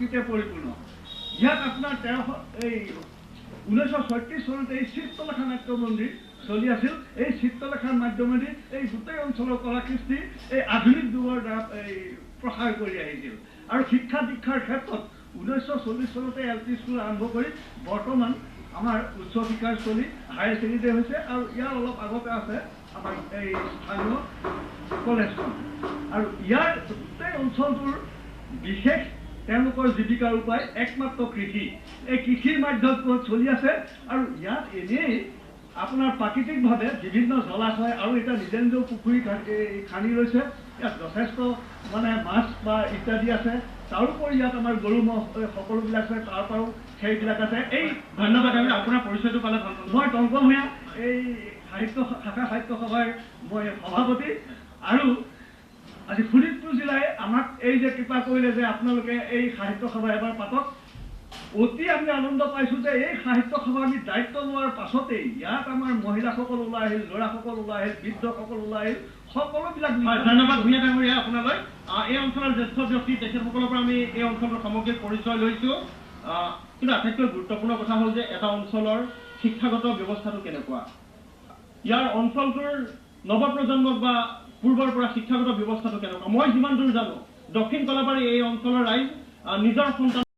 সংস্কৃতিয়ে পৰিপূৰ্ণ। ইয়াত আপোনাৰ 1936 চনতে এই চিত্ৰলেখা নাট্য মন্দিৰ চলি আছিল। এই চিত্ৰলেখাৰ মাধ্যমেদি এই গোটেই অঞ্চলৰ কলা কৃষ্টি এই আধুনিক যুগৰ দ্বাৰা প্ৰসাৰ কৰি আহিছিল। আৰু শিক্ষা দীক্ষাৰ ক্ষেত্ৰত 1940 চনতে LP স্কুল আৰম্ভ কৰি বৰ্তমান আমাৰ উচ্চ শিক্ষাস্থলী হায়াৰ ছেকেণ্ডেৰী হৈছে। আৰু ইয়াৰ অলপ আগতে আছে আমাৰ এই স্থানীয় কলেজখন। আৰু ইয়াৰ গোটেই অঞ্চলটোৰ বিশেষ তেওঁলোকৰ জীৱিকাৰ উপায় একমাত্ৰ কৃষি। এই কৃষিৰ মাধ্যমত চলি আছে। আৰু ইয়াত এনেই আপোনাৰ প্ৰাকৃতিকভাৱে বিভিন্ন জলাশয় আৰু এতিয়া নিজে নিজেও পুখুৰী খান্দি লৈছে। ইয়াত যথেষ্ট মানে মাছ বা ইত্যাদি আছে। তাৰোপৰি ইয়াত আমাৰ গৰু ম'হ সকলোবিলাক আছে, তাৰ পৰাও সেইবিলাক আছে। এই ধন্যবাদ। আমি আপোনাৰ পৰিচয়টো পালে ভাল পাম। মই টংকন ভূঞা, এই শাখা সাহিত্য সভাৰ মই সভাপতি। আৰু আজি শোণিতপুৰ জিলাই আমাক এই যে কৃপা কৰিলে যে আপোনালোকে এই সাহিত্য সভা এবাৰ পাতক, অতি আমি আনন্দ পাইছোঁ যে এই সাহিত্য সভা আমি দায়িত্ব লোৱাৰ পাছতেই ইয়াত আমাৰ মহিলাসকল ওলাই আহিল, ল'ৰাসকল ওলাই আহিল, বৃদ্ধসকল ওলাই আহিল, সকলোবিলাক। ধন্যবাদ ভূঞা ডাঙৰীয়া আপোনালৈ। এই অঞ্চলৰ জ্যেষ্ঠ ব্যক্তি তেখেতসকলৰ পৰা আমি এই অঞ্চলৰ সামগ্ৰিক পৰিচয় লৈছোঁ। কিন্তু আটাইতকৈ গুৰুত্বপূৰ্ণ কথা হ'ল যে এটা অঞ্চলৰ শিক্ষাগত ব্যৱস্থাটো কেনেকুৱা, ইয়াৰ অঞ্চলটোৰ নৱপ্ৰজন্মক বা পূৰ্বৰ পৰা শিক্ষাগত ব্যৱস্থাটো কেনেকুৱা। মই যিমান দূৰ জানো দক্ষিণ কলাবাৰী এই অঞ্চলৰ ৰাইজ নিজৰ সন্তান